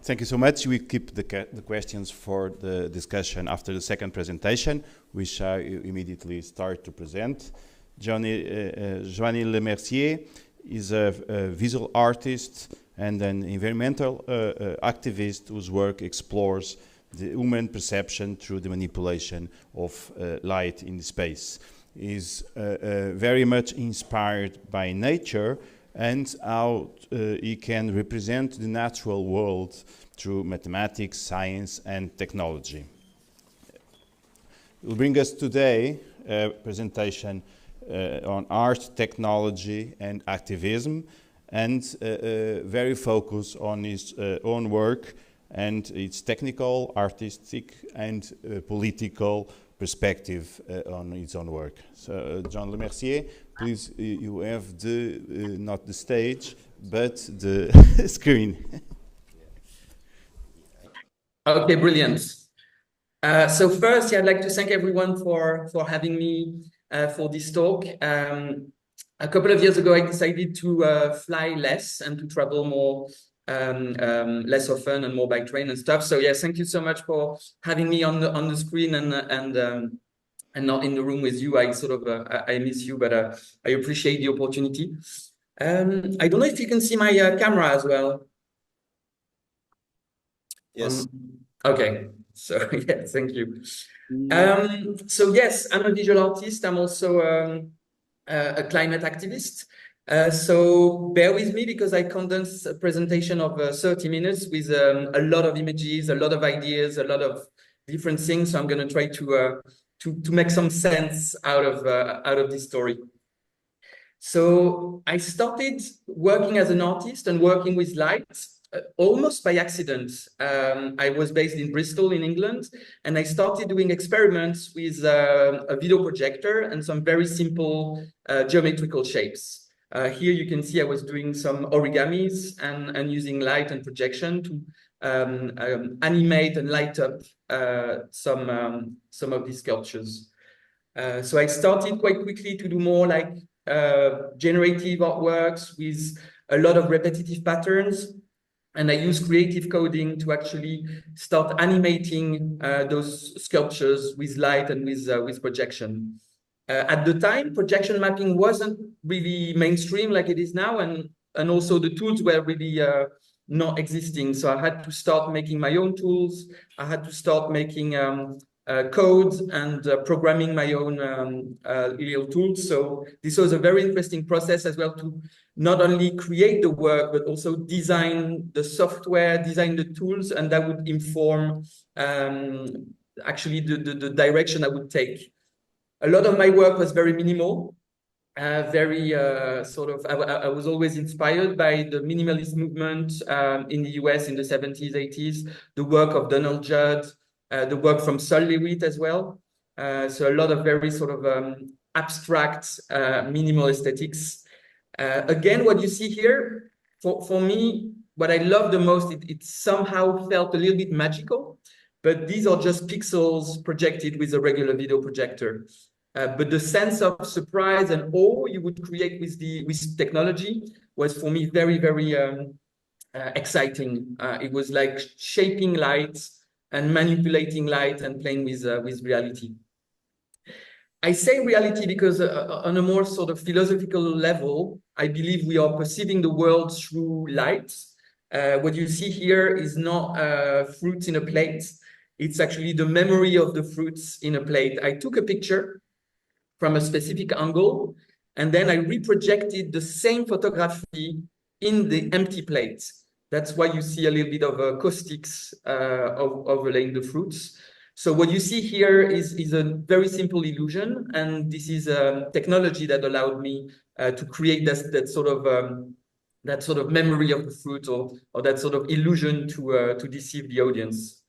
Thank you so much. We keep the questions for the discussion after the second presentation, which I immediately start to present. Joanie Lemercier is a visual artist and an environmental activist whose work explores the human perception through the manipulation of light in space. Is very much inspired by nature and how he can represent the natural world through mathematics, science, and technology. Will bring us today a presentation on art, technology, and activism, and very focused on his own work and its technical, artistic, and political perspective on its own work. So, Joanie Lemercier, please, you have the, not the stage, but the screen. Okay, brilliant. So first, I'd like to thank everyone for having me for this talk. A couple of years ago, I decided to fly less and to travel more, less often and more by train and stuff. So yeah, thank you so much for having me on the screen and not in the room with you. I sort of I miss you, but I appreciate the opportunity. I don't know if you can see my camera as well. Yes. Okay. So yeah, thank you. So yes, I'm a visual artist. I'm also a climate activist. So bear with me because I condensed a presentation of 30 minutes with a lot of images, a lot of ideas, a lot of different things. So I'm going to try to make some sense out of this story. So I started working as an artist and working with light almost by accident. I was based in Bristol in England, and I started doing experiments with a video projector and some very simple geometrical shapes. Here you can see I was doing some origamis and using light and projection to animate and light up some of these sculptures. So I started quite quickly to do more like generative artworks with a lot of repetitive patterns. And I use creative coding to actually start animating those sculptures with light and with projection. At the time, projection mapping wasn't really mainstream like it is now, and also the tools were really not existing. So I had to start making my own tools. I had to start making code and programming my own little tools. So this was a very interesting process as well to not only create the work, but also design the software, design the tools, and that would inform actually the direction I would take. A lot of my work was very minimal, very sort of, I was always inspired by the minimalist movement in the US in the 70s, 80s, the work of Donald Judd, the work from Sol LeWitt as well. So a lot of very sort of abstract, minimal aesthetics. Again, what you see here, for me, what I love the most, it somehow felt a little bit magical, but these are just pixels projected with a regular video projector. But the sense of surprise and awe you would create with technology was for me very, very exciting. It was like shaping light and manipulating light and playing with reality. I say reality because on a more sort of philosophical level, I believe we are perceiving the world through light. What you see here is not fruits in a plate. It's actually the memory of the fruits in a plate. I took a picture from a specific angle, and then I reprojected the same photography in the empty plate. That's why you see a little bit of caustics overlaying the fruits. So what you see here is a very simple illusion, and this is a technology that allowed me to create that sort of memory of the fruit or that sort of illusion to deceive the audience.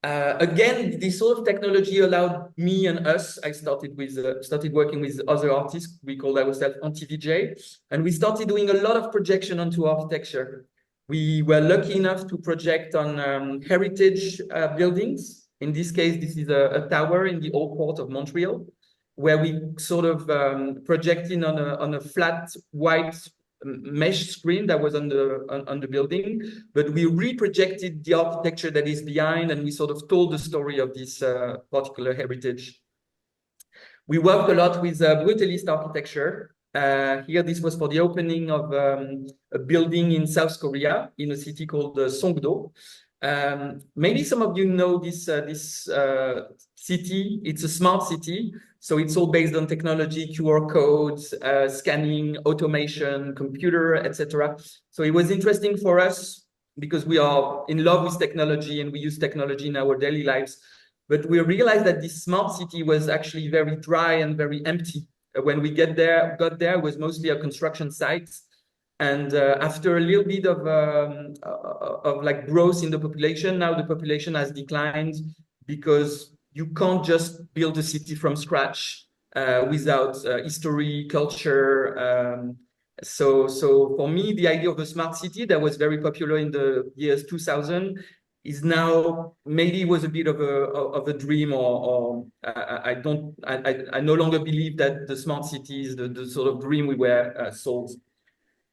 Again, this sort of technology allowed me and us. I started working with other artists. We called ourselves anti-VJ, and we started doing a lot of projection onto architecture. We were lucky enough to project on heritage buildings. In this case, this is a tower in the old port of Montreal, where we sort of projecting on a flat white mesh screen that was on the building, but we reprojected the architecture that is behind, and we sort of told the story of this particular heritage. We worked a lot with brutalist architecture. Here, this was for the opening of a building in South Korea, in a city called Songdo. Maybe some of you know this city. It's a smart city, so it's all based on technology, QR codes, scanning, automation, computer, etc. So it was interesting for us because we are in love with technology and we use technology in our daily lives. But we realized that this smart city was actually very dry and very empty. When we got there, it was mostly a construction site. And after a little bit of like growth in the population, now the population has declined because you can't just build a city from scratch without history, culture. So for me, the idea of a smart city that was very popular in the years 2000 is now maybe was a bit of a dream, or I no longer believe that the smart city is the sort of dream we were sold.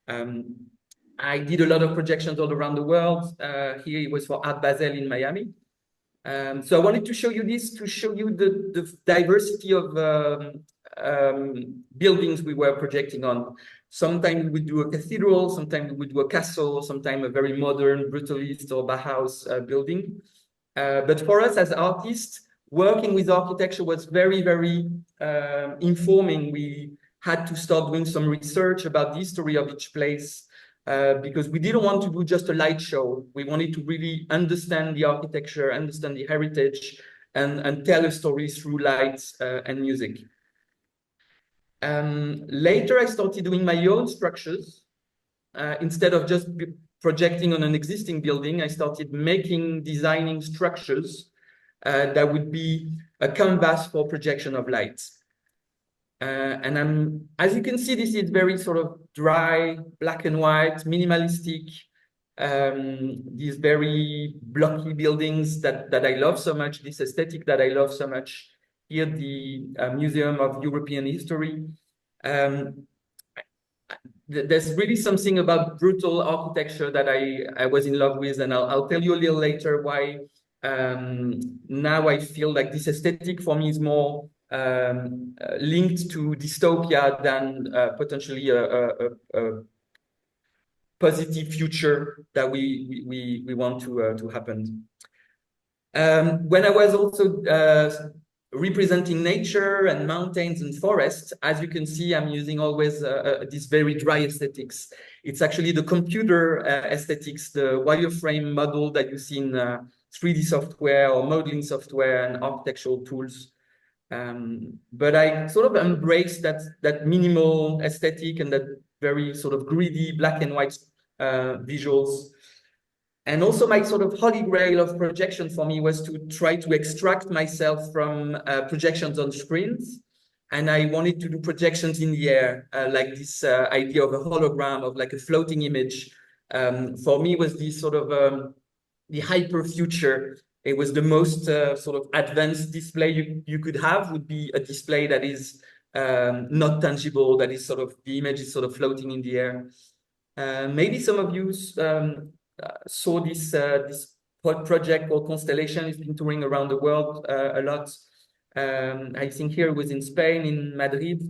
I did a lot of projections all around the world. Here it was for Art Basel in Miami. So I wanted to show you this to show you the diversity of buildings we were projecting on. Sometimes we would do a cathedral, sometimes we would do a castle, sometimes a very modern brutalist or Bauhaus building. But for us as artists, working with architecture was very, very informing. We had to start doing some research about the history of each place because we didn't want to do just a light show. We wanted to really understand the architecture, understand the heritage, and tell a story through light and music. Later, I started doing my own structures. Instead of just projecting on an existing building, I started designing structures that would be a canvas for projection of light. And as you can see, this is very sort of dry, black and white, minimalistic. These very blocky buildings that I love so much, this aesthetic that I love so much. Here, the Museum of European History. There's really something about brutal architecture that I was in love with, and I'll tell you a little later why now I feel like this aesthetic for me is more linked to dystopia than potentially a positive future that we want to happen. When I was also representing nature and mountains and forests, as you can see, I'm using always this very dry aesthetics. It's actually the computer aesthetics, the wireframe model that you see in 3D software or modeling software and architectural tools. But I sort of embrace that minimal aesthetic and that very sort of greedy black and white visuals. And also my sort of holy grail of projection for me was to try to extract myself from projections on screens. And I wanted to do projections in the air, like this idea of a hologram, of like a floating image. For me was this sort of the hyper future. It was the most sort of advanced display you could have would be a display that is not tangible, that is sort of, the image is sort of floating in the air. Maybe some of you saw this project called Constellation. It's been touring around the world a lot. I think here it was in Spain, in Madrid,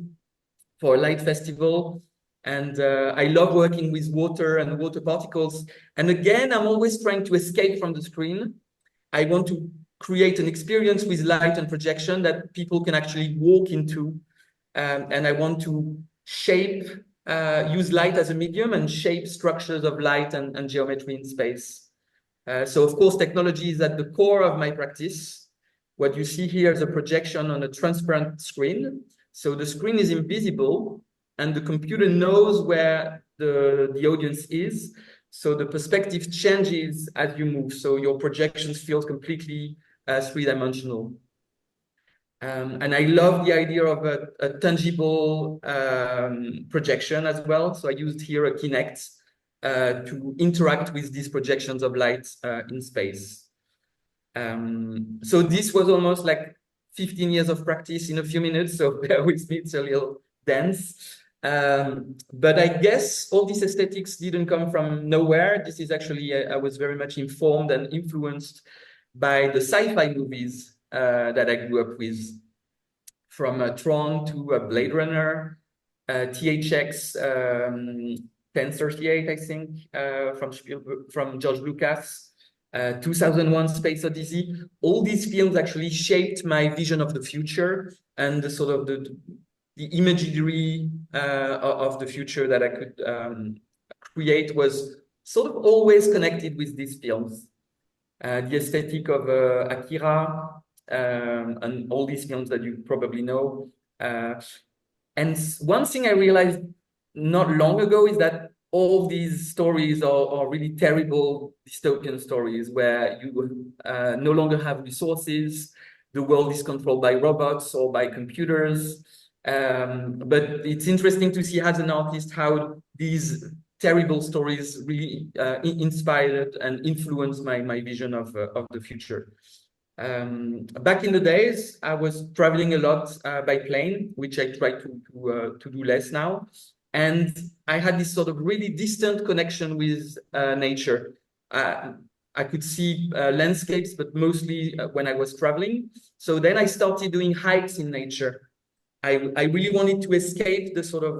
for a light festival. And I love working with water and water particles. And again, I'm always trying to escape from the screen. I want to create an experience with light and projection that people can actually walk into. And I want to use light as a medium and shape structures of light and geometry in space. So of course, technology is at the core of my practice. What you see here is a projection on a transparent screen. So the screen is invisible and the computer knows where the audience is. So the perspective changes as you move. So your projections feel completely three-dimensional. And I love the idea of a tangible projection as well. So I used here a Kinect to interact with these projections of light in space. So this was almost like 15 years of practice in a few minutes. So bear with me, it's a little dense. But I guess all these aesthetics didn't come from nowhere. This is actually, I was very much informed and influenced by the sci-fi movies that I grew up with, from Tron to Blade Runner, THX 1038, I think, from George Lucas, 2001: Space Odyssey. All these films actually shaped my vision of the future and the sort of the imagery of the future that I could create was sort of always connected with these films. The aesthetic of Akira and all these films that you probably know. And one thing I realized not long ago is that all these stories are really terrible dystopian stories where you no longer have resources, the world is controlled by robots or by computers. But it's interesting to see as an artist how these terrible stories really inspired and influenced my vision of the future. Back in the days, I was traveling a lot by plane, which I try to do less now. And I had this sort of really distant connection with nature. I could see landscapes, but mostly when I was traveling. So then I started doing hikes in nature. I really wanted to escape the sort of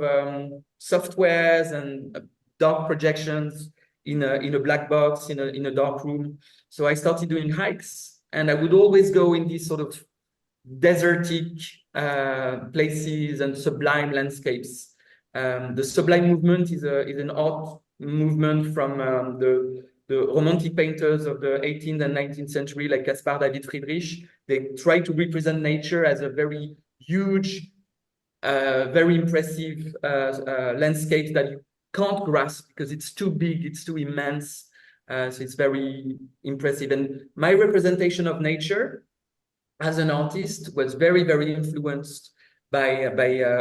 softwares and dark projections in a black box, in a dark room. So I started doing hikes, and I would always go in these sort of desertic places and sublime landscapes. The sublime movement is an art movement from the Romantic painters of the 18th and 19th century, like Caspar David Friedrich. They try to represent nature as a very huge, very impressive landscape that you can't grasp because it's too big, it's too immense. So it's very impressive. And my representation of nature as an artist was very, very influenced by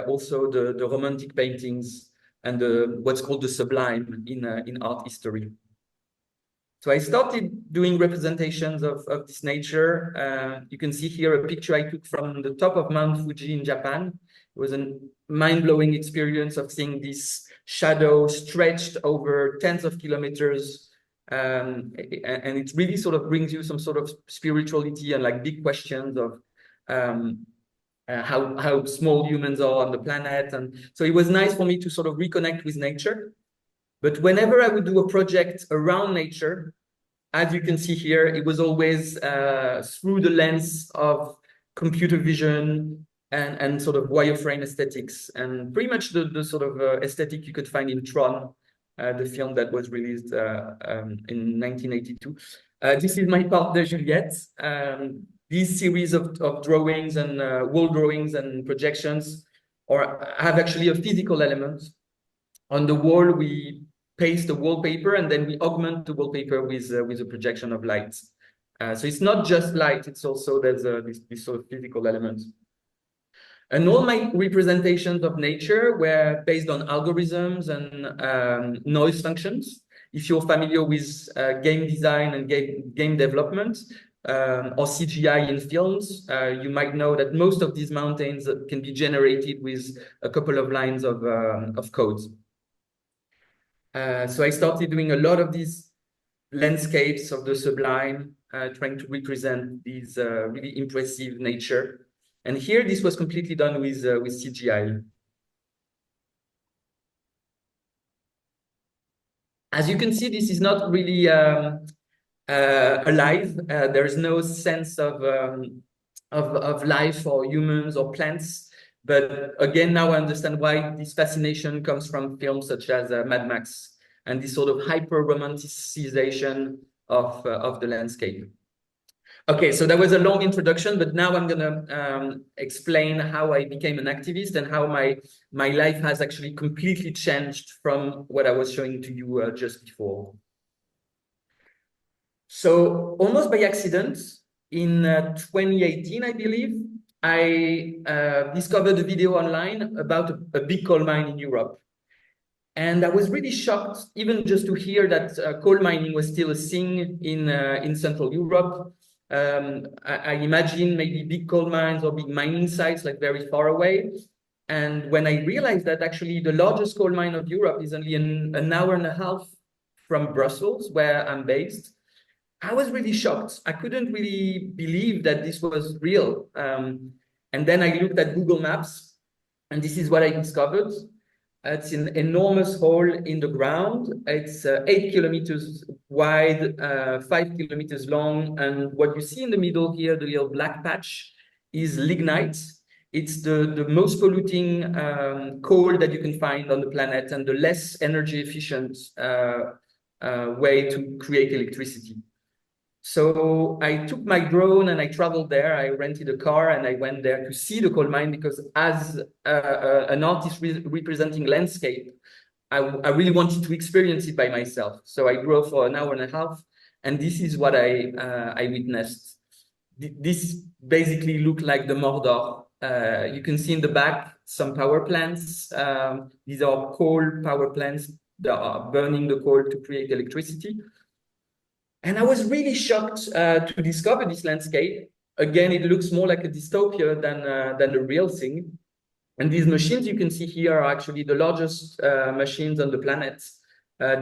also the Romantic paintings and what's called the sublime in art history. So I started doing representations of this nature. You can see here a picture I took from the top of Mount Fuji in Japan. It was a mind-blowing experience of seeing this shadow stretched over tens of kilometers. And it really sort of brings you some sort of spirituality and like big questions of how small humans are on the planet. And so it was nice for me to sort of reconnect with nature. But whenever I would do a project around nature, as you can see here, it was always through the lens of computer vision and sort of wireframe aesthetics, and pretty much the sort of aesthetic you could find in Tron, the film that was released in 1982. This is my partner, Juliette. These series of drawings and wall drawings and projections have actually a physical element. On the wall, we paste the wallpaper and then we augment the wallpaper with a projection of light. So it's not just light, it's also there's this sort of physical element. And all my representations of nature were based on algorithms and noise functions. If you're familiar with game design and game development or CGI in films, you might know that most of these mountains can be generated with a couple of lines of code. So I started doing a lot of these landscapes of the sublime, trying to represent these really impressive nature. And here, this was completely done with CGI. As you can see, this is not really alive. There is no sense of life or humans or plants. But again, now I understand why this fascination comes from films such as Mad Max and this sort of hyper-romanticization of the landscape. Okay, so that was a long introduction, but now I'm gonna explain how I became an activist and how my life has actually completely changed from what I was showing to you just before. So almost by accident, in 2018, I believe, I discovered a video online about a big coal mine in Europe. And I was really shocked, even just to hear that coal mining was still a thing in Central Europe. I imagine maybe big coal mines or big mining sites like very far away. And when I realized that actually the largest coal mine of Europe is only an hour and a half from Brussels, where I'm based, I was really shocked. I couldn't really believe that this was real. And then I looked at Google Maps, and this is what I discovered. It's an enormous hole in the ground. It's 8 kilometers wide, 5 kilometers long. And what you see in the middle here, the little black patch, is lignite. It's the most polluting coal that you can find on the planet and the less energy efficient way to create electricity. So I took my drone and I traveled there. I rented a car and I went there to see the coal mine because as an artist representing landscape, I really wanted to experience it by myself. So I drove for an hour and a half, and this is what I witnessed. This basically looked like the Mordor. You can see in the back some power plants. These are coal power plants that are burning the coal to create electricity. And I was really shocked to discover this landscape. Again, it looks more like a dystopia than a real thing. And these machines you can see here are actually the largest machines on the planet.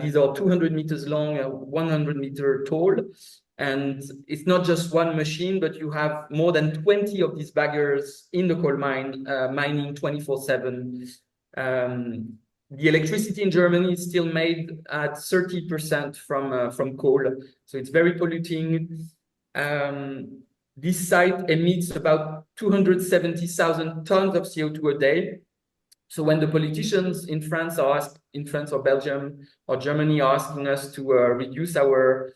These are 200 meters long, 100 meter tall. And it's not just one machine, but you have more than 20 of these baggers in the coal mine, mining 24/7. The electricity in Germany is still made at 30% from coal, so it's very polluting. This site emits about 270,000 tons of CO2 a day. So when the politicians in France or Belgium or Germany are asking us to reduce our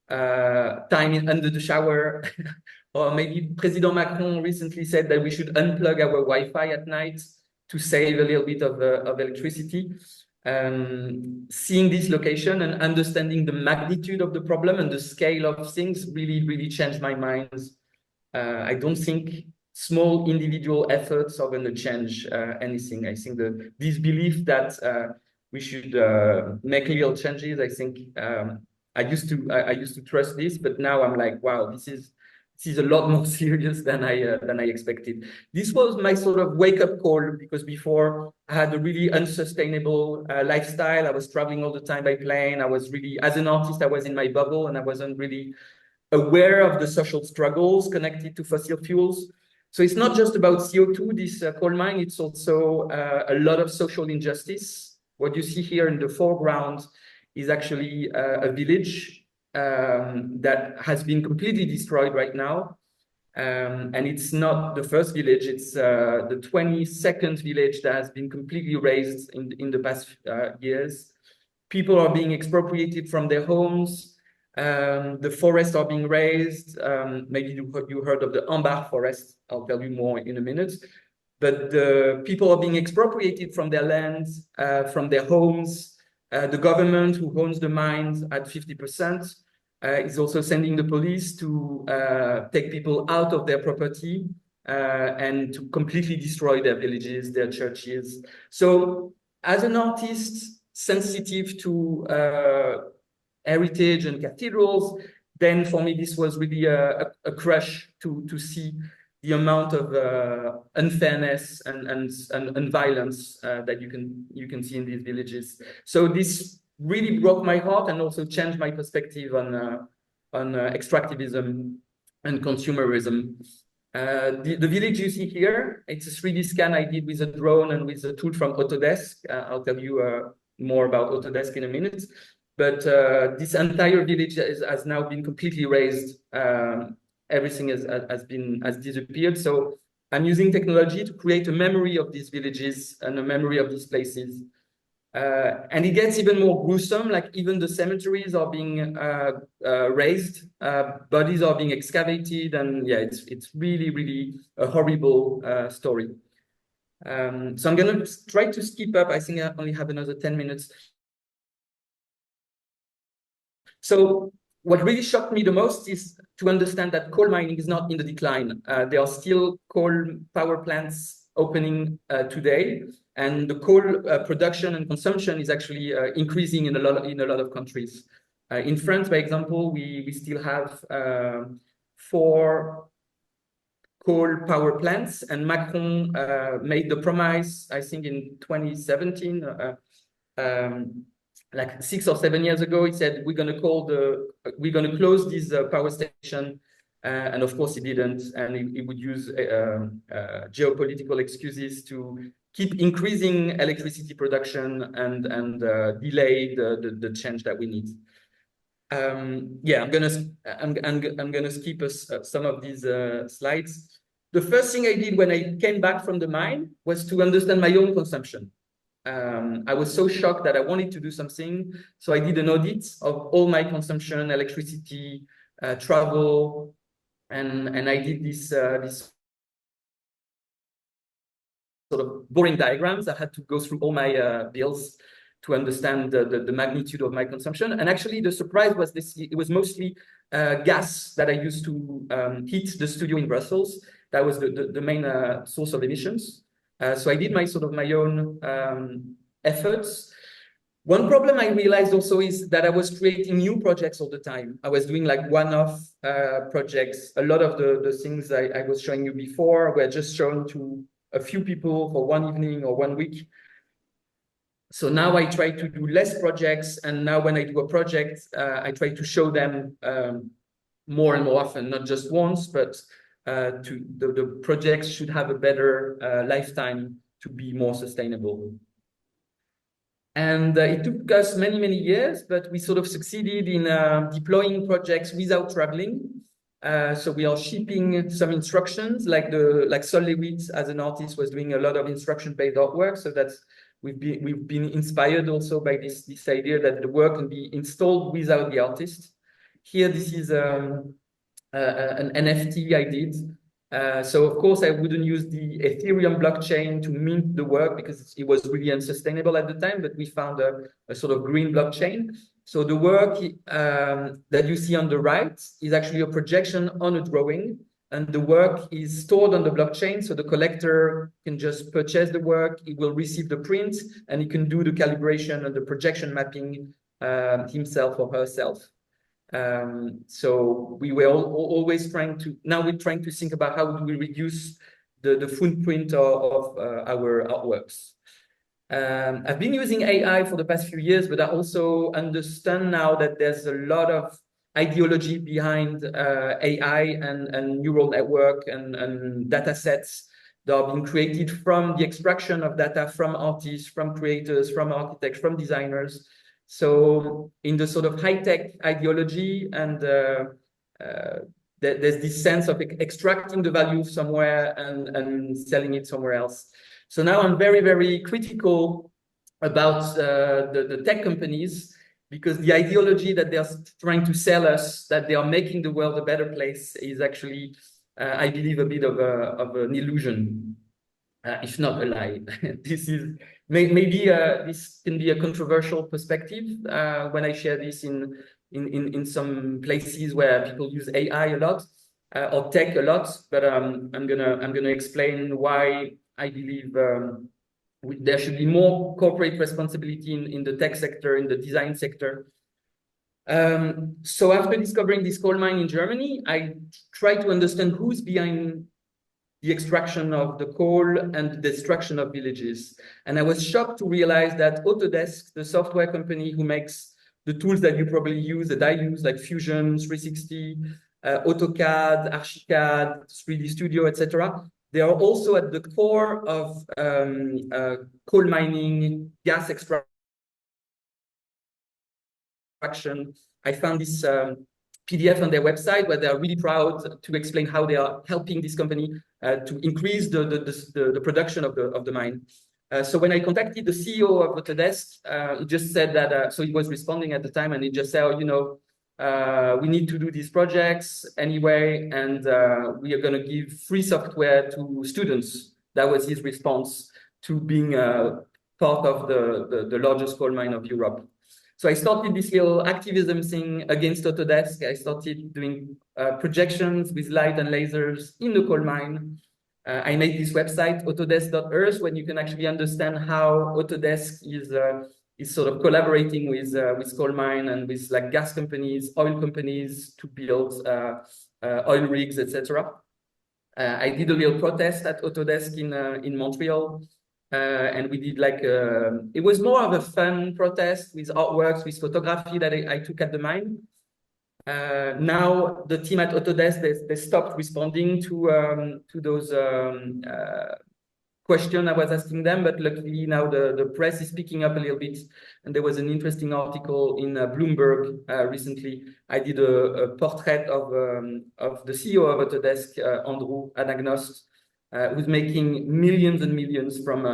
time under the shower, or maybe President Macron recently said that we should unplug our Wi-Fi at night to save a little bit of electricity. Seeing this location and understanding the magnitude of the problem and the scale of things really changed my mind. I don't think small individual efforts are going to change anything. I think this belief that we should make little changes, I think I used to trust this, but now I'm like, wow, this is a lot more serious than I expected. This was my sort of wake-up call, because before I had a really unsustainable lifestyle. I was traveling all the time by plane. I was really, as an artist, I was in my bubble and I wasn't really aware of the social struggles connected to fossil fuels. So it's not just about CO2, this coal mine, it's also a lot of social injustice. What you see here in the foreground is actually a village that has been completely destroyed right now. And it's not the first village, it's the 22nd village that has been completely razed in the past years. People are being expropriated from their homes. The forests are being razed. Maybe you heard of the Ambar forest. I'll tell you more in a minute. But the people are being expropriated from their lands, from their homes. The government, who owns the mines at 50%, is also sending the police to take people out of their property and to completely destroy their villages, their churches. So as an artist sensitive to heritage and cathedrals, then for me this was really a crush to see the amount of unfairness and violence that you can see in these villages. So this really broke my heart and also changed my perspective on extractivism and consumerism. The village you see here, it's a 3D scan I did with a drone and with a tool from Autodesk. I'll tell you more about Autodesk in a minute. But this entire village has now been completely razed. Everything has disappeared. So I'm using technology to create a memory of these villages and a memory of these places. And it gets even more gruesome, like even the cemeteries are being razed, bodies are being excavated, and yeah, it's really a horrible story. So I'm gonna try to skip up. I think I only have another 10 minutes. So what really shocked me the most is to understand that coal mining is not in the decline. There are still coal power plants opening today, and the coal production and consumption is actually increasing in a lot of countries. In France, for example, we still have 4 coal power plants, and Macron made the promise, I think in 2017, like 6 or 7 years ago. He said we're going to close this power station, and of course he didn't, and he would use geopolitical excuses to keep increasing electricity production and delay the change that we need. Yeah, I'm gonna skip some of these slides. The first thing I did when I came back from the mine was to understand my own consumption. I was so shocked that I wanted to do something, so I did an audit of all my consumption, electricity, travel, and I did this sort of boring diagrams. I had to go through all my bills to understand the magnitude of my consumption. And actually, the surprise was this: it was mostly gas that I used to heat the studio in Brussels. That was the main source of emissions. So I did my own efforts. One problem I realized also is that I was creating new projects all the time. I was doing like one-off projects. A lot of the things I was showing you before were just shown to a few people for one evening or 1 week. So now I try to do less projects, and now when I do a project, I try to show them more and more often, not just once, but the projects should have a better lifetime to be more sustainable. And it took us many, many years, but we sort of succeeded in deploying projects without traveling. So we are shipping some instructions, like Sol Lewitt as an artist was doing a lot of instruction-based artwork. So that's we've been inspired also by this idea that the work can be installed without the artist. Here, this is an NFT I did. So of course I wouldn't use the Ethereum blockchain to mint the work because it was really unsustainable at the time, but we found a sort of green blockchain. So the work that you see on the right is actually a projection on a drawing, and the work is stored on the blockchain. So the collector can just purchase the work, he will receive the print, and he can do the calibration and the projection mapping himself or herself. So we were always trying to, now we're trying to think about how do we reduce the footprint of our artworks. I've been using AI for the past few years, but I also understand now that there's a lot of ideology behind AI and neural network and data sets that are being created from the extraction of data from artists, from creators, from architects, from designers. So in the sort of high-tech ideology, and there's this sense of extracting the value somewhere and selling it somewhere else. So now I'm very, very critical about the tech companies, because the ideology that they're trying to sell us, that they are making the world a better place, is actually, I believe, a bit of an illusion, if not a lie. This is maybe this can be a controversial perspective when I share this in some places where people use AI a lot or tech a lot. But I'm gonna explain why I believe there should be more corporate responsibility in the tech sector, in the design sector. So after discovering this coal mine in Germany, I tried to understand who's behind the extraction of the coal and the destruction of villages. And I was shocked to realize that Autodesk, the software company who makes the tools that you probably use, that I use, like Fusion, 360, AutoCAD, Archicad, 3D Studio, etc., they are also at the core of coal mining, gas extraction. I found this PDF on their website where they are really proud to explain how they are helping this company to increase the production of the mine. So when I contacted the CEO of Autodesk, he just said that, so he was responding at the time, and he just said, oh, you know, we need to do these projects anyway, and we are going to give free software to students. That was his response to being part of the largest coal mine of Europe. So I started this little activism thing against Autodesk. I started doing projections with light and lasers in the coal mine. I made this website, autodesk.earth, when you can actually understand how Autodesk is sort of collaborating with coal mine and with like gas companies, oil companies to build oil rigs, etc. I did a little protest at Autodesk in Montreal. And we did like, it was more of a fun protest with artworks, with photography that I took at the mine. Now the team at Autodesk, they stopped responding to those question I was asking them, but luckily now the press is picking up a little bit. And there was an interesting article in Bloomberg recently. I did a portrait of the CEO of Autodesk, Andrew Anagnost, who's making millions and millions from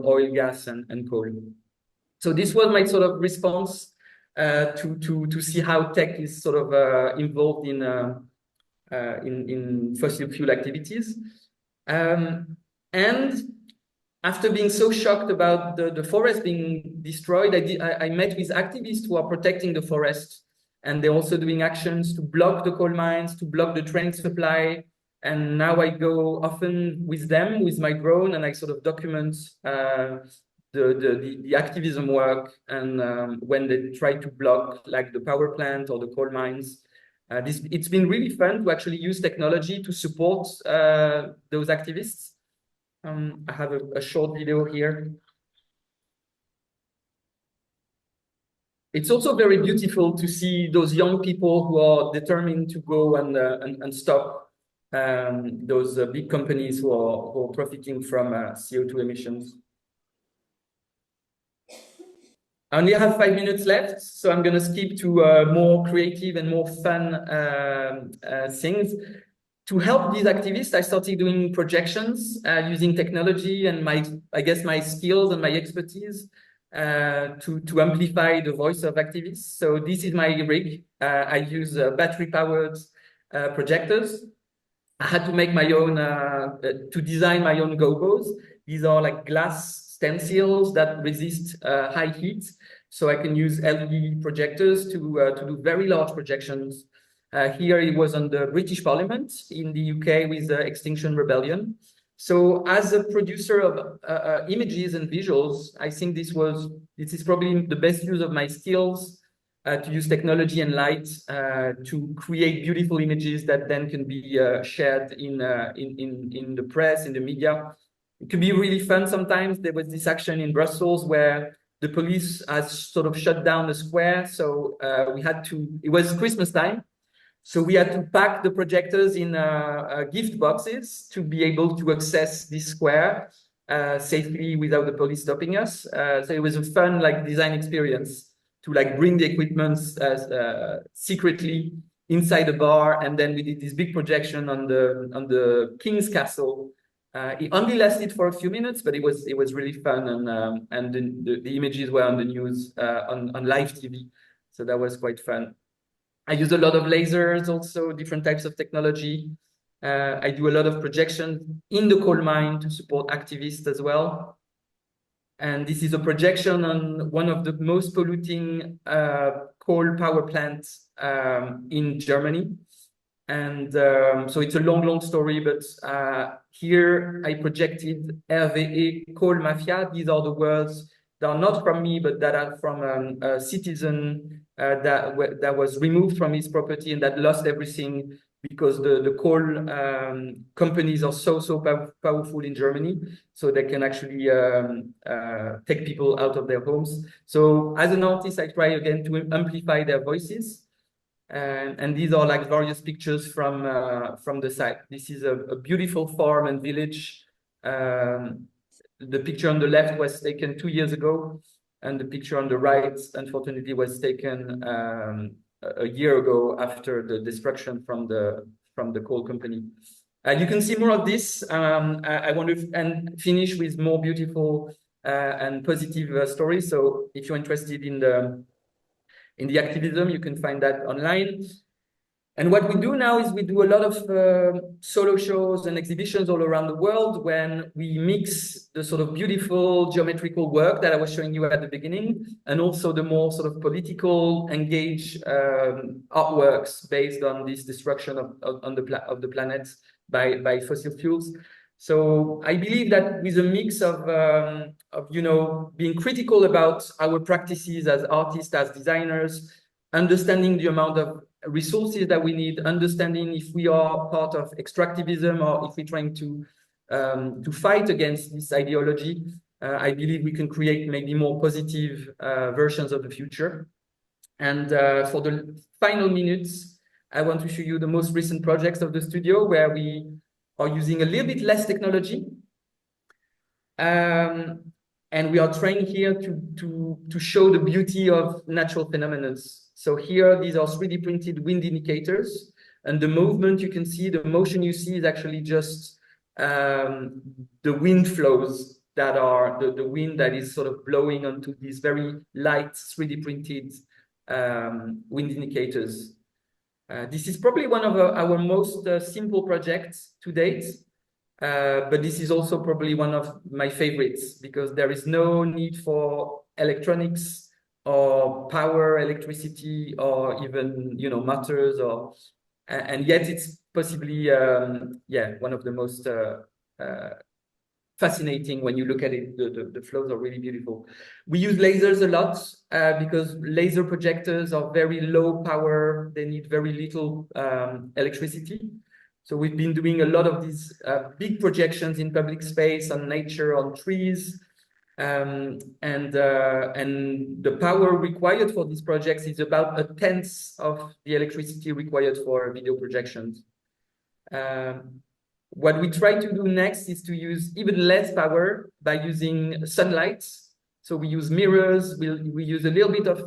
oil, gas, and coal. So this was my sort of response to see how tech is sort of involved in fossil fuel activities. And after being so shocked about the forest being destroyed, I met with activists who are protecting the forest, and they're also doing actions to block the coal mines, to block the train supply. And now I go often with them, with my drone, and I sort of document the activism work, and when they try to block like the power plant or the coal mines. It's been really fun to actually use technology to support those activists. I have a short video here. It's also very beautiful to see those young people who are determined to go and stop those big companies who are profiting from CO2 emissions. I only have 5 minutes left, so I'm going to skip to more creative and more fun things. To help these activists, I started doing projections using technology and I guess my skills and my expertise to amplify the voice of activists. So this is my rig. I use battery-powered projectors. I had to make my own, to design my own gobos. These are like glass stencils that resist high heat. So I can use LED projectors to do very large projections. Here it was on the British Parliament in the UK with the Extinction Rebellion. So as a producer of images and visuals, I think this is probably the best use of my skills to use technology and light to create beautiful images that then can be shared in the press, in the media. It could be really fun sometimes. There was this action in Brussels where the police has sort of shut down the square. So we had to, it was Christmas time. So we had to pack the projectors in gift boxes to be able to access this square safely without the police stopping us. So it was a fun design experience to bring the equipment secretly inside the bar, and then we did this big projection on the King's Castle. It only lasted for a few minutes, but it was really fun, and the images were on the news on live TV, so that was quite fun. I use a lot of lasers, also different types of technology. I do a lot of projections in the coal mine to support activists as well. And this is a projection on one of the most polluting coal power plants in Germany. And so it's a long story, but here I projected RWE Coal Mafia. These are the words that are not from me, but that are from a citizen that was removed from his property and that lost everything because the coal companies are so powerful in Germany, so they can actually take people out of their homes. So as an artist, I try again to amplify their voices. And these are various pictures from the site. This is a beautiful farm and village. The picture on the left was taken 2 years ago, and the picture on the right, unfortunately, was taken a year ago after the destruction from the coal company. You can see more of this. I want to finish with more beautiful and positive stories. So if you're interested in the activism, you can find that online. And what we do now is we do a lot of solo shows and exhibitions all around the world when we mix the sort of beautiful geometrical work that I was showing you at the beginning, and also the more sort of political, engaged artworks based on this destruction of the planet by fossil fuels. So I believe that with a mix of being critical about our practices as artists, as designers, understanding the amount of resources that we need, understanding if we are part of extractivism or if we're trying to fight against this ideology, I believe we can create maybe more positive versions of the future. And for the final minutes, I want to show you the most recent projects of the studio where we are using a little bit less technology. And we are trying here to show the beauty of natural phenomena. So here, these are 3D printed wind indicators. And the movement you can see, the motion you see is actually just the wind flows that are the wind that is sort of blowing onto these very light 3D printed wind indicators. This is probably one of our most simple projects to date, but this is also probably one of my favorites because there is no need for electronics or power, electricity, or even motors, and yet it's possibly one of the most fascinating when you look at it. The flows are really beautiful. We use lasers a lot because laser projectors are very low power. They need very little electricity. So we've been doing a lot of these big projections in public space, on nature, on trees. And the power required for these projects is about 1/10 of the electricity required for video projections. What we try to do next is to use even less power by using sunlight. So we use mirrors, we use a little bit of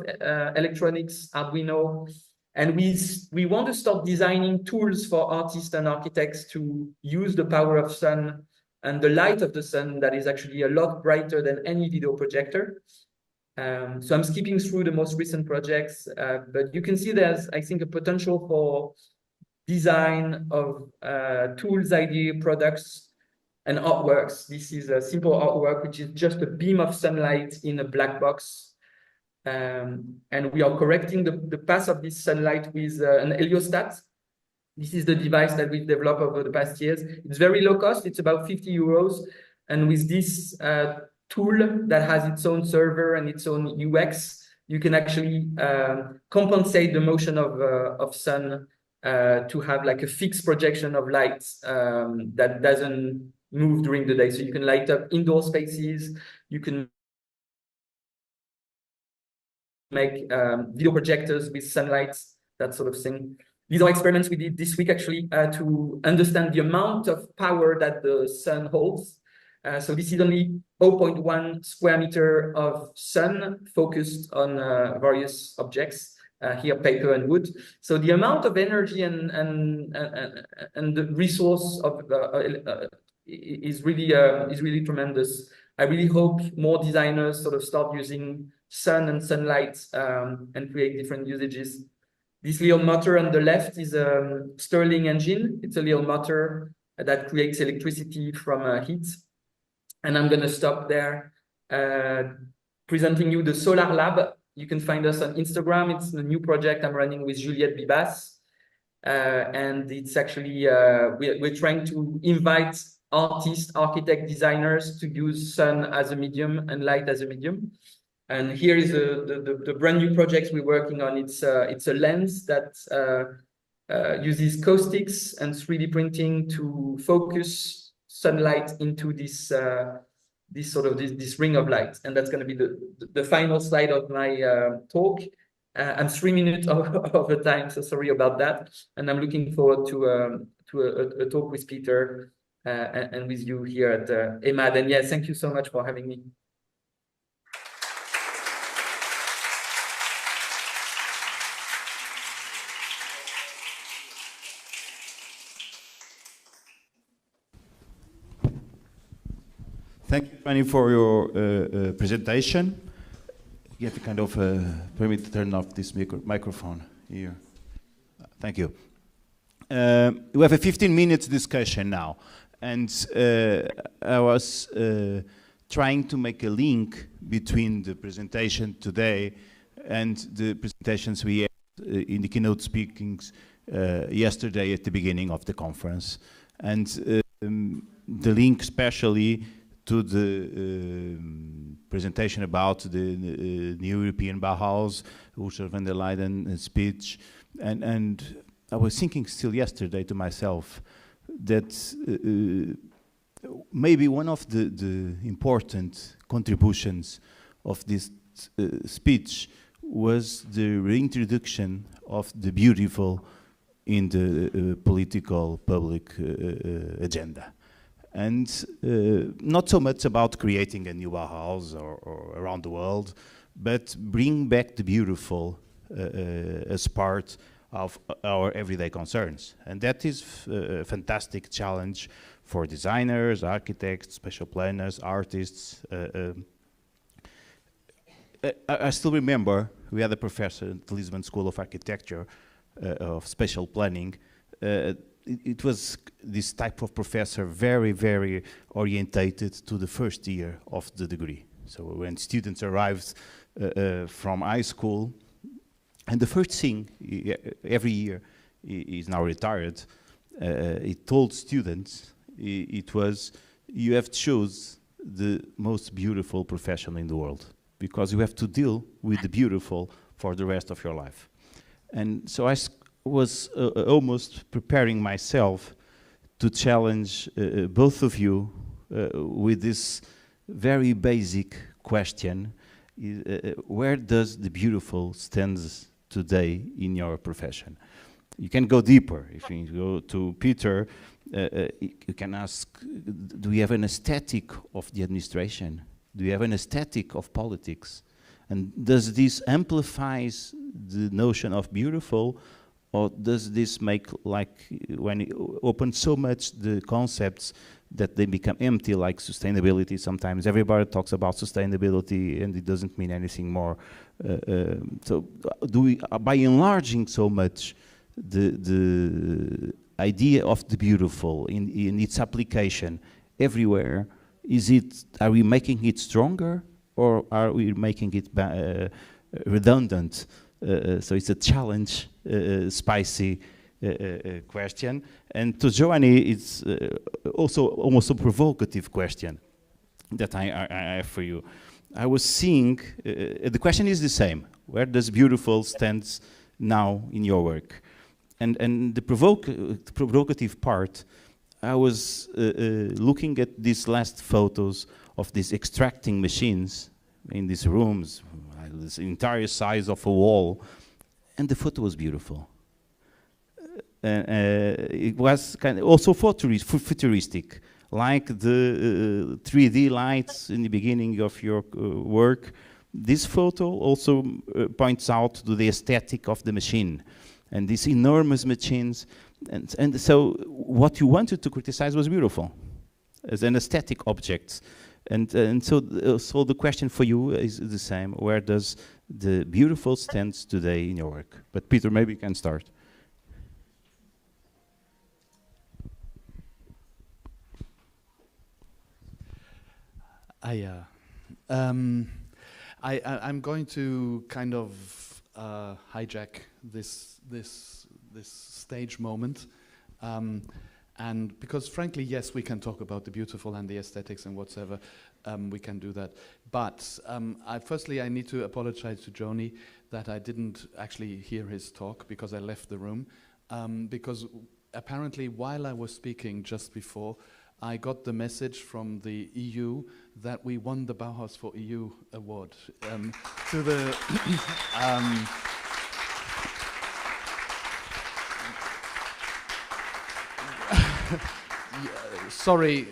electronics, Arduino, and we want to start designing tools for artists and architects to use the power of sun and the light of the sun that is actually a lot brighter than any video projector. So I'm skipping through the most recent projects, but you can see there's, I think, a potential for design of tools, idea, products, and artworks. This is a simple artwork, which is just a beam of sunlight in a black box. And we are correcting the path of this sunlight with an heliostat. This is the device that we've developed over the past years. It's very low cost. It's about 50 euros. And with this tool that has its own server and its own UX, you can actually compensate the motion of sun to have like a fixed projection of light that doesn't move during the day. So you can light up indoor spaces. You can make video projectors with sunlight, that sort of thing. These are experiments we did this week, actually, to understand the amount of power that the sun holds. So this is only 0.1 square meter of sun focused on various objects, here paper and wood. So the amount of energy and the resource of is really tremendous. I really hope more designers sort of start using sun and sunlight and create different usages. This little motor on the left is a Stirling engine. It's a little motor that creates electricity from heat. And I'm going to stop there, presenting you the Solar Lab. You can find us on Instagram. It's a new project I'm running with Juliette Bibas. And it's actually, we're trying to invite artists, architect, designers to use sun as a medium and light as a medium. And here is the brand new project we're working on. It's a lens that uses caustics and 3D printing to focus sunlight into this this ring of light. And that's going to be the final slide of my talk. I'm 3 minutes over time, so sorry about that. And I'm looking forward to a talk with Peter and with you here at EIMAD. And yeah, thank you so much for having me. Thank you, Joanie, for your presentation. You have to kind of permit to turn off this microphone here. Thank you. We have a 15-minute discussion now, and I was trying to make a link between the presentation today and the presentations we had in the keynote speakings yesterday at the beginning of the conference, and the link especially to the presentation about the new European Bauhaus, Ursula von der Leyen speech, And I was thinking still yesterday to myself that maybe one of the important contributions of this speech was the reintroduction of the beautiful in the political public agenda. And not so much about creating a new Bauhaus or around the world, but bring back the beautiful as part of our everyday concerns. And that is a fantastic challenge for designers, architects, spatial planners, artists. I still remember we had a professor at the Lisbon School of Architecture of Spatial Planning. It was this type of professor very, very orientated to the first year of the degree. So when students arrived from high school, and the first thing every year, he is now retired, he told students, it was, you have to choose the most beautiful profession in the world, because you have to deal with the beautiful for the rest of your life. And so I was almost preparing myself to challenge both of you with this very basic question, where does the beautiful stand today in your profession? You can go deeper. If you go to Peter, you can ask, do we have an aesthetic of the administration? Do we have an aesthetic of politics? And does this amplifies the notion of beautiful, or does this make, like, when it opens so much the concepts that they become empty, like sustainability? Sometimes everybody talks about sustainability and it doesn't mean anything more. So do we, by enlarging so much the idea of the beautiful in its application everywhere, are we making it stronger, or are we making it redundant? So it's a challenge, spicy question. And to Joanie, it's also almost a provocative question that I have for you. I was seeing, the question is the same. Where does beautiful stand now in your work? And the provocative part, I was looking at these last photos of these extracting machines in these rooms, this entire size of a wall, and the photo was beautiful. It was kind of also futuristic, like the 3D lights in the beginning of your work. This photo also points out to the aesthetic of the machine, and these enormous machines. And so what you wanted to criticize was beautiful as an aesthetic object. And so the question for you is the same. Where does the beautiful stand today in your work? But Peter, maybe you can start. I'm going to kind of hijack this stage moment, and because frankly, yes, we can talk about the beautiful and the aesthetics and whatsoever. We can do that, but firstly, I need to apologize to Joanie that I didn't actually hear his talk because I left the room, because apparently while I was speaking just before, I got the message from the EU that we won the Bauhaus for EU award to the sorry,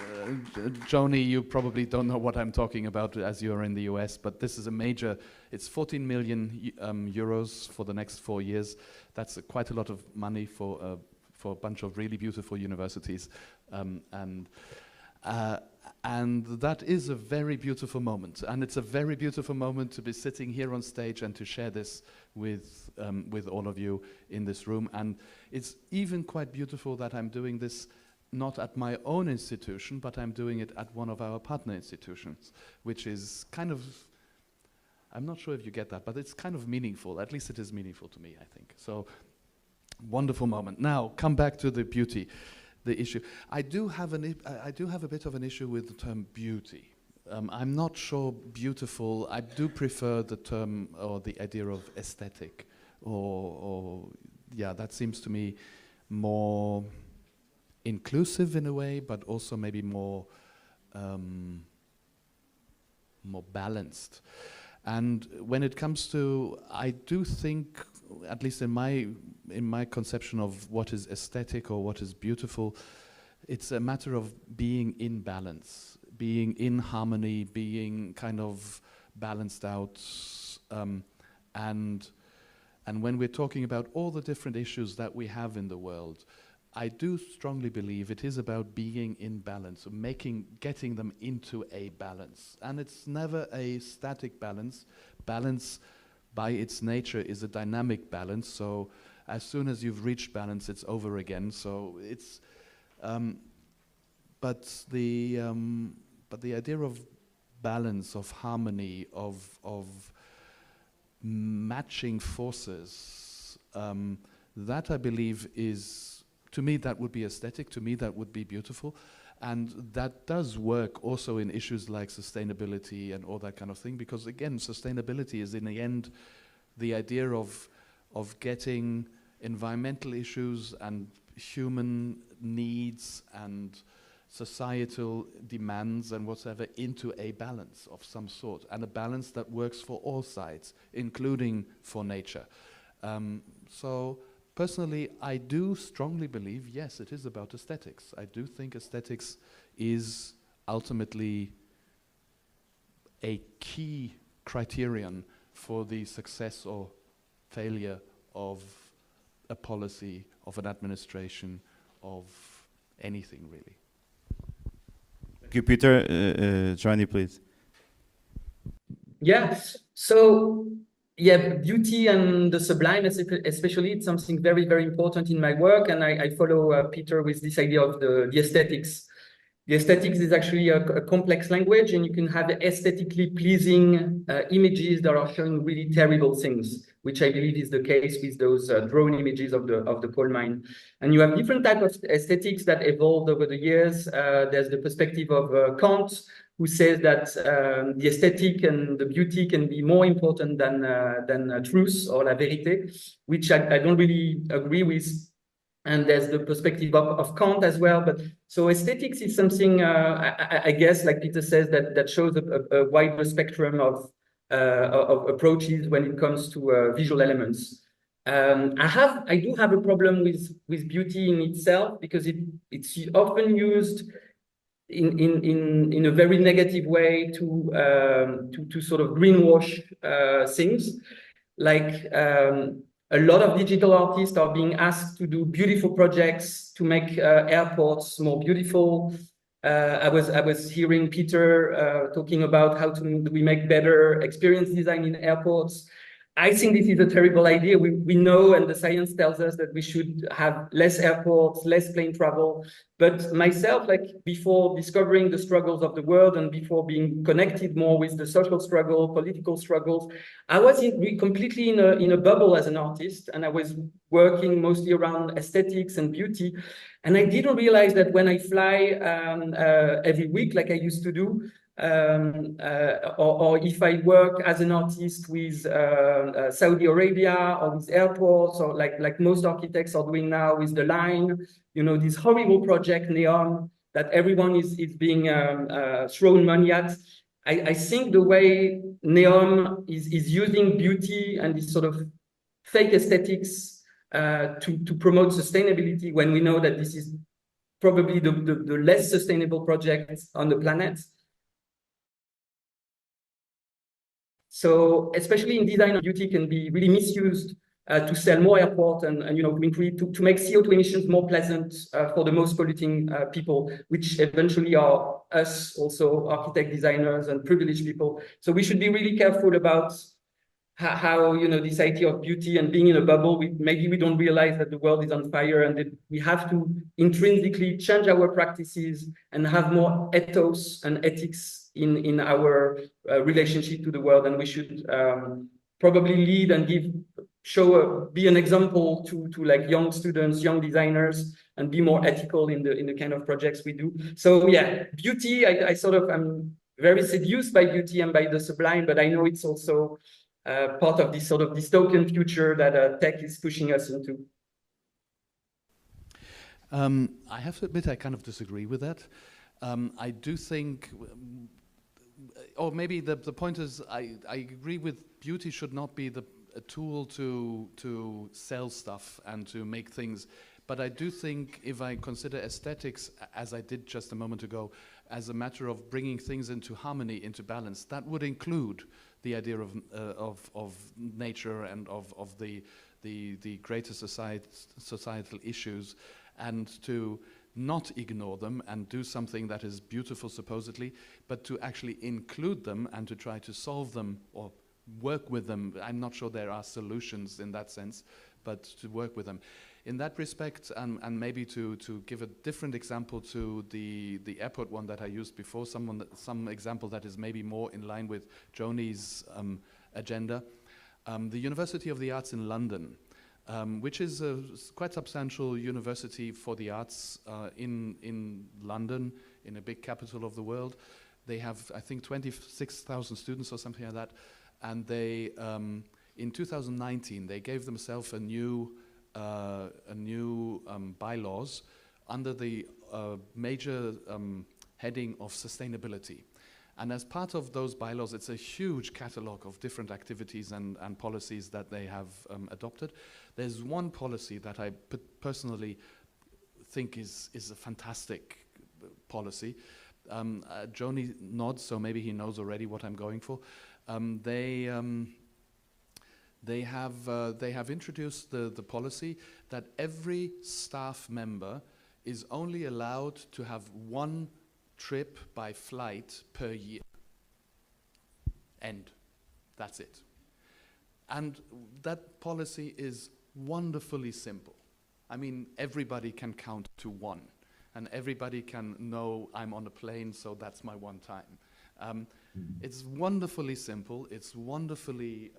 Joanie, you probably don't know what I'm talking about as you're in the US, but this is a major, it's 14 million euros for the next 4 years. That's quite a lot of money for a bunch of really beautiful universities. And that is a very beautiful moment. And it's a very beautiful moment to be sitting here on stage and to share this with all of you in this room. And it's even quite beautiful that I'm doing this not at my own institution, but I'm doing it at one of our partner institutions, which is kind of, I'm not sure if you get that, but it's kind of meaningful. At least it is meaningful to me, I think. So, wonderful moment. Now, come back to the beauty, the issue. I do have a bit of an issue with the term beauty. I'm not sure beautiful. I do prefer the term or the idea of aesthetic, or yeah, that seems to me more inclusive in a way, but also maybe more more balanced. And when it comes to, I do think, at least in my conception of what is aesthetic or what is beautiful, it's a matter of being in balance, being in harmony, being kind of balanced out, and when we're talking about all the different issues that we have in the world, I do strongly believe it is about being in balance, getting them into a balance. And it's never a static balance. Balance, by its nature, is a dynamic balance. So as soon as you've reached balance, it's over again. So it's, but the idea of balance, of harmony, of matching forces, that I believe is, to me, that would be aesthetic. To me, that would be beautiful. And that does work also in issues like sustainability and all that kind of thing, because again, sustainability is in the end the idea of getting environmental issues and human needs and societal demands and whatever into a balance of some sort, and a balance that works for all sides, including for nature. So personally, I do strongly believe, yes, it is about aesthetics. I do think aesthetics is ultimately a key criterion for the success or failure of a policy, of an administration, of anything really. Thank you, Peter. Joanie, please. Yeah, so yeah, beauty and the sublime, especially, it's something very, very important in my work. And I follow Peter with this idea of the aesthetics. The aesthetics is actually a complex language, and you can have aesthetically pleasing images that are showing really terrible things, which I believe is the case with those drone images of the coal mine. And you have different types of aesthetics that evolved over the years. There's the perspective of Kant, who says that the aesthetic and the beauty can be more important than truth or la vérité, which I don't really agree with. And there's the perspective of Kant as well. But so aesthetics is something, I guess, like Peter says, that shows a wider spectrum of approaches when it comes to visual elements. I do have a problem with beauty in itself, because it's often used in a very negative way to sort of greenwash things. Like a lot of digital artists are being asked to do beautiful projects to make airports more beautiful. I was hearing Peter talking about how we make better experience design in airports. I think this is a terrible idea. We know, and the science tells us, that we should have less airports, less plane travel. But myself, like before discovering the struggles of the world and before being connected more with the social struggle, political struggles, I was completely in a bubble as an artist, and I was working mostly around aesthetics and beauty. And I didn't realize that when I fly every week, like I used to do, or if I work as an artist with Saudi Arabia or with airports, or like most architects are doing now with the line, you know, this horrible project NEOM that everyone is being thrown money at. I think the way NEOM is using beauty and this sort of fake aesthetics to promote sustainability, when we know that this is probably the less sustainable project on the planet. So especially in design, beauty can be really misused to sell more airport and you know, to make CO2 emissions more pleasant for the most polluting people, which eventually are us, also architect, designers, and privileged people. So we should be really careful about how you know, this idea of beauty and being in a bubble. Maybe we don't realize that the world is on fire, and that we have to intrinsically change our practices and have more ethos and ethics in our relationship to the world. And we should probably lead and be an example to like young students, young designers, and be more ethical in the kind of projects we do. So yeah, beauty, I'm very seduced by beauty and by the sublime, but I know it's also part of this sort of dystopian future that tech is pushing us into. I have to admit I kind of disagree with that. I do think, or maybe the point is, I agree with beauty should not be a tool to sell stuff and to make things. But I do think if I consider aesthetics, as I did just a moment ago, as a matter of bringing things into harmony, into balance, that would include the idea of nature and of the greater societal issues, and to not ignore them and do something that is beautiful supposedly, but to actually include them and to try to solve them or work with them. I'm not sure there are solutions in that sense, but to work with them. In that respect, and maybe to give a different example to the airport one that I used before, some example that is maybe more in line with Joanie's agenda, the University of the Arts in London, which is a quite substantial university for the arts in London, in a big capital of the world. They have, I think, 26,000 students or something like that, and they, in 2019, they gave themselves a new bylaws under the major heading of sustainability. And as part of those bylaws, it's a huge catalogue of different activities and policies that they have adopted. There's one policy that I personally think is a fantastic policy. Joanie nods, so maybe he knows already what I'm going for. They have introduced the policy that every staff member is only allowed to have one trip by flight per year. End. That's it. And that policy is wonderfully simple. I mean, everybody can count to one, and everybody can know I'm on a plane, so that's my one time. It's wonderfully simple. It's wonderfully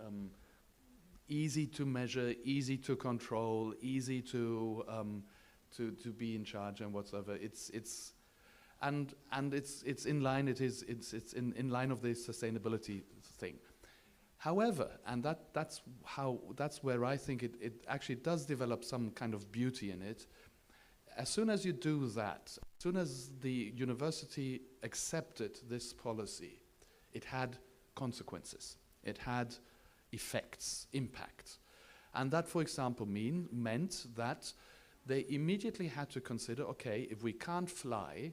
easy to measure, easy to control, easy to be in charge and whatsoever. It's in line. It's in line of the sustainability thing. However, and that's where I think it actually does develop some kind of beauty in it. As soon as you do that, as soon as the university accepted this policy, it had consequences. It had effects, impact. And that, for example, meant that they immediately had to consider, okay, if we can't fly,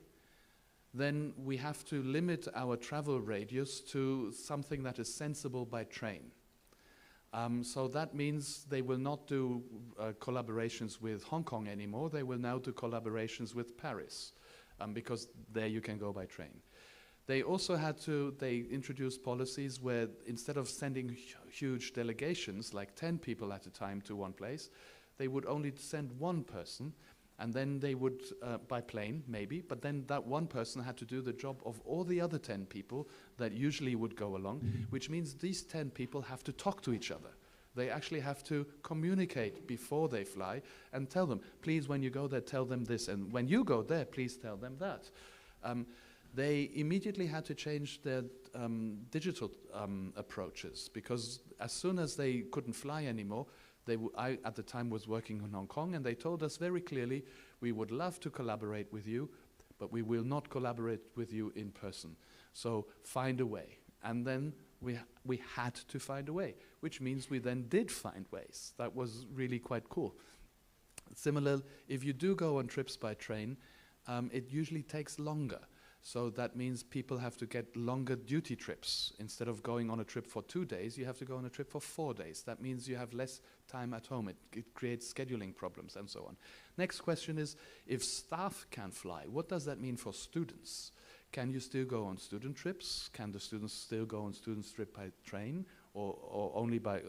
then we have to limit our travel radius to something that is sensible by train. So that means they will not do collaborations with Hong Kong anymore. They will now do collaborations with Paris, because there you can go by train. They also they introduced policies where instead of sending huge delegations, like 10 people at a time to one place, they would only send one person, and then they would, by plane maybe, but then that one person had to do the job of all the other 10 people that usually would go along, which means these 10 people have to talk to each other. They actually have to communicate before they fly and tell them, please, when you go there, tell them this, and when you go there, please tell them that. They immediately had to change their digital approaches, because as soon as they couldn't fly anymore, I at the time was working in Hong Kong, and they told us very clearly, we would love to collaborate with you, but we will not collaborate with you in person. So find a way. And then we had to find a way, which means we then did find ways. That was really quite cool. Similar, if you do go on trips by train, it usually takes longer. So that means people have to get longer duty trips. Instead of going on a trip for 2 days, you have to go on a trip for 4 days. That means you have less time at home. It creates scheduling problems and so on. Next question is, if staff can fly, what does that mean for students? Can you still go on student trips? Can the students still go on student trip by train or only by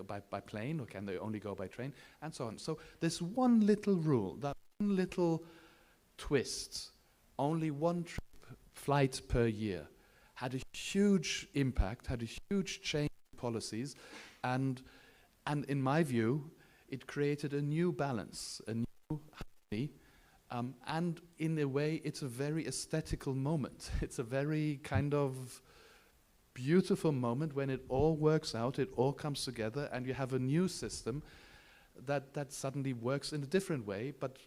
plane, or can they only go by train? And so on. So this one little rule, that one little twist, only one flight per year, had a huge impact, had a huge change in policies, and in my view, it created a new balance, a new harmony, and in a way, it's a very aesthetical moment. It's a very kind of beautiful moment when it all works out, it all comes together, and you have a new system that suddenly works in a different way, but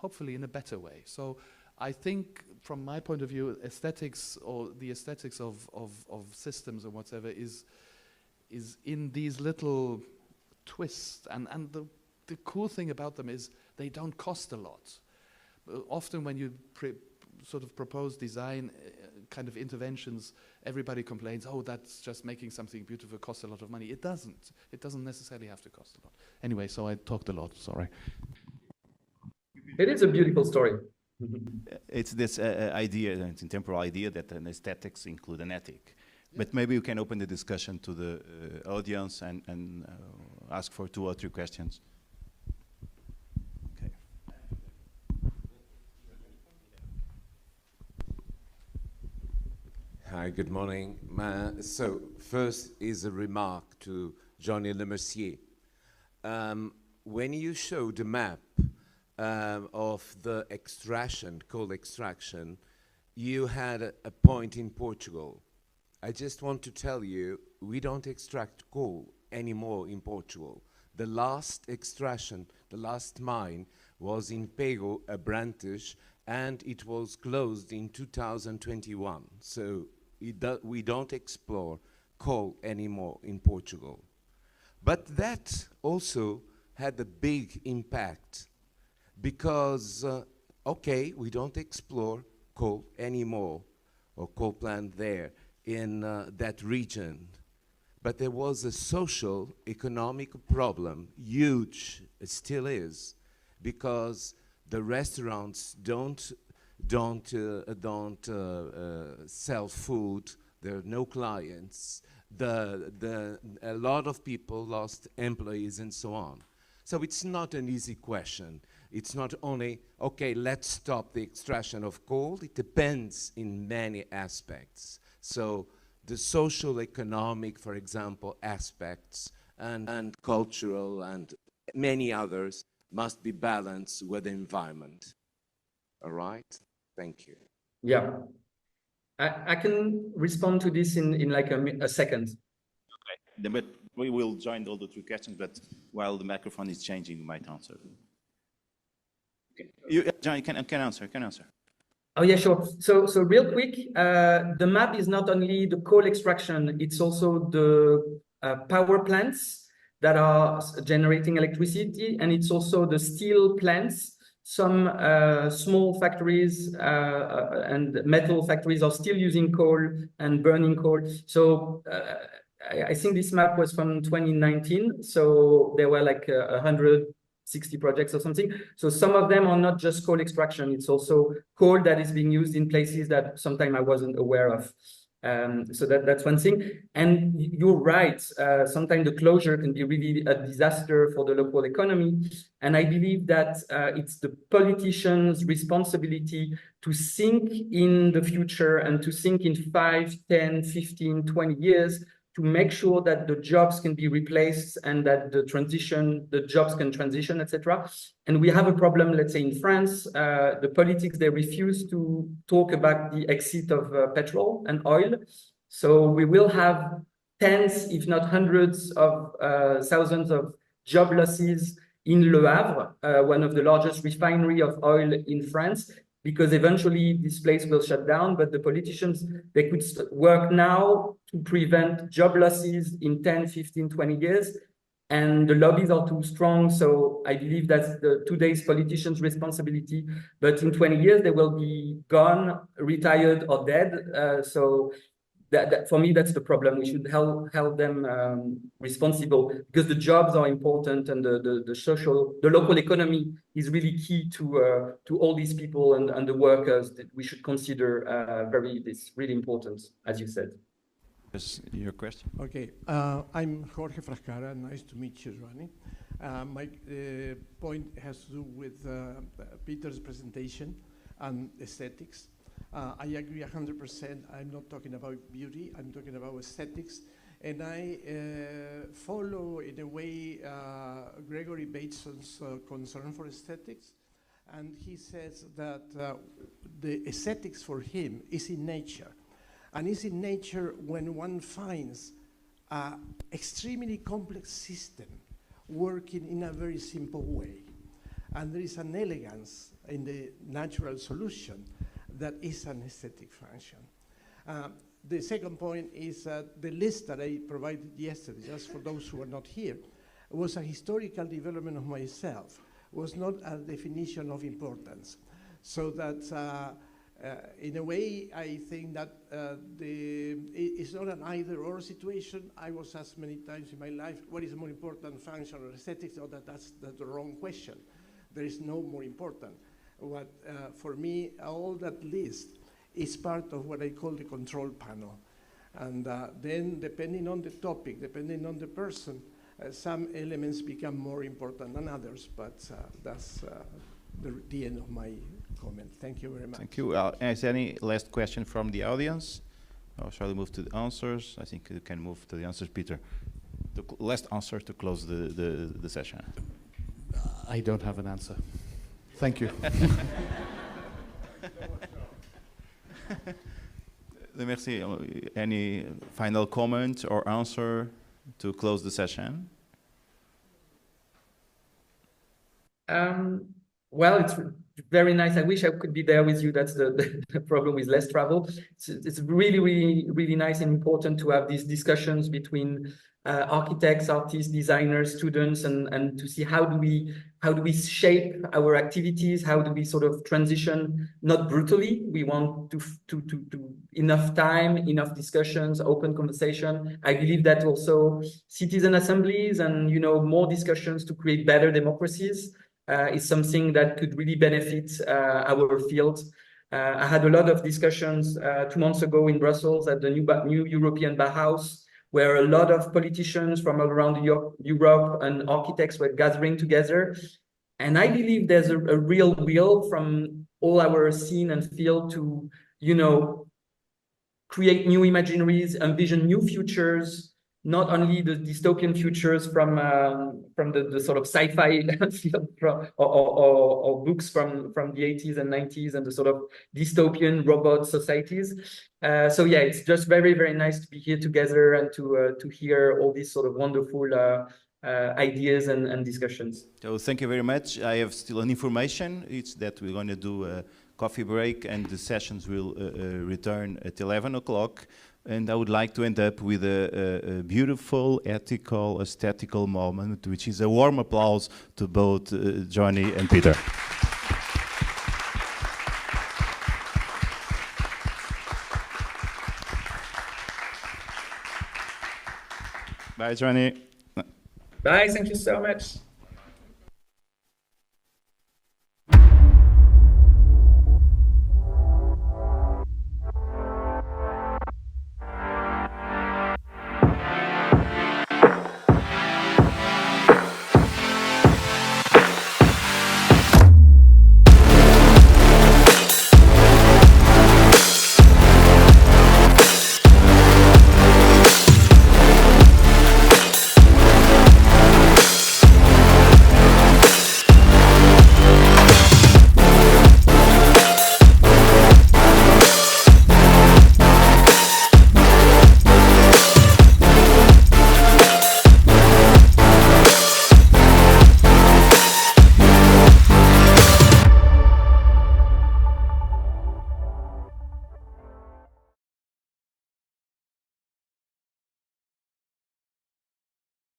hopefully in a better way. So I think, from my point of view, aesthetics, or the aesthetics of systems or whatever, is in these little twists. And the cool thing about them is they don't cost a lot. Often when you sort of propose design kind of interventions, everybody complains, oh, that's just making something beautiful costs a lot of money. It doesn't. It doesn't necessarily have to cost a lot. Anyway, so I talked a lot, sorry. It is a beautiful story. It's this idea, it's a temporal idea that an aesthetics include an ethic. Yeah. But maybe you can open the discussion to the audience and ask for 2 or 3 questions. Okay. Hi, good morning. So first is a remark to Joanie Lemercier. When you showed the map of the extraction, coal extraction, you had a point in Portugal. I just want to tell you, we don't extract coal anymore in Portugal. The last extraction, the last mine, was in Pego, Abrantes, and it was closed in 2021. So we don't explore coal anymore in Portugal. But that also had a big impact, because, okay, we don't explore coal anymore, or coal plant there in that region. But there was a social, economic problem, huge, it still is, because the restaurants don't sell food, there are no clients, a lot of people lost employees and so on. So it's not an easy question. It's not only, okay, let's stop the extraction of coal. It depends in many aspects. So the social, economic, for example, aspects, and cultural, and many others must be balanced with the environment. All right? Thank you. Yeah. I can respond to this in like a second. Okay. But we will join all the 3 questions, but while the microphone is changing, you might answer. Okay. John, you can answer. Oh yeah, sure. So real quick, the map is not only the coal extraction, it's also the power plants that are generating electricity, and it's also the steel plants. Some small factories and metal factories are still using coal and burning coal. So I think this map was from 2019. So there were like 160 projects or something. So some of them are not just coal extraction. It's also coal that is being used in places that sometimes I wasn't aware of. So that's one thing. And you're right, sometimes the closure can be really a disaster for the local economy. And I believe that it's the politicians' responsibility to think in the future and to think in 5, 10, 15, 20 years to make sure that the jobs can be replaced and that the jobs can transition, etc. And we have a problem, let's say in France, the politics, they refuse to talk about the exit of petrol and oil. So we will have tens, if not hundreds of thousands of job losses in Le Havre, one of the largest refinery of oil in France, because eventually this place will shut down, but the politicians, they could work now to prevent job losses in 10, 15, 20 years. And the lobbies are too strong. So I believe that's today's politicians' responsibility. But in 20 years, they will be gone, retired, or dead. So that for me, that's the problem. We should help them responsible, because the jobs are important, and the local economy is really key to all these people and the workers that we should consider this really important, as you said. Is your question? Okay, I'm Jorge Frascara. Nice to meet you, Joanie. My point has to do with Peter's presentation and aesthetics. I agree 100%. I'm not talking about beauty, I'm talking about aesthetics. And I follow, in a way, Gregory Bateson's concern for aesthetics. And he says that the aesthetics for him is in nature. And it's in nature when one finds an extremely complex system working in a very simple way. and there is an elegance in the natural solution that is an aesthetic function. The second point is the list that I provided yesterday, just for those who are not here, was a historical development of myself, was not a definition of importance. So that in a way, I think that it's not an either-or situation. I was asked many times in my life, what is more important, function or aesthetics? Oh, that's the wrong question. There is no more important. For me, all that list is part of what I call the control panel. And then depending on the topic, depending on the person, some elements become more important than others, but that's the end of my comment. Thank you very much. Thank you. Is there any last question from the audience? Or shall we move to the answers? I think you can move to the answers, Peter. The last answer to close the session. I don't have an answer. Thank you. Merci. Any final comment or answer to close the session? Well, it's very nice. I wish I could be there with you. That's the problem with less travel. It's really, really, really nice and important to have these discussions between architects, artists, designers, students, and to see how do we shape our activities, how do we sort of transition, not brutally. We want to enough time, enough discussions, open conversation. I believe that also citizen assemblies and more discussions to create better democracies is something that could really benefit our field. I had a lot of discussions 2 months ago in Brussels at the new European Bauhaus, where a lot of politicians from all around Europe and architects were gathering together. And I believe there's a real will from all our scene and field to, create new imaginaries, envision new futures, not only the dystopian futures from the sort of sci-fi field or books from the 80s and 90s and the sort of dystopian robot societies. So yeah, it's just very, very nice to be here together and to hear all these sort of wonderful ideas and discussions. So thank you very much. I have still an information. It's that we're going to do a coffee break and the sessions will return at 11 o'clock. And I would like to end up with a beautiful, ethical, aesthetical moment, which is a warm applause to both Joanie and Peter. Bye, Joanie. Bye, thank you so much.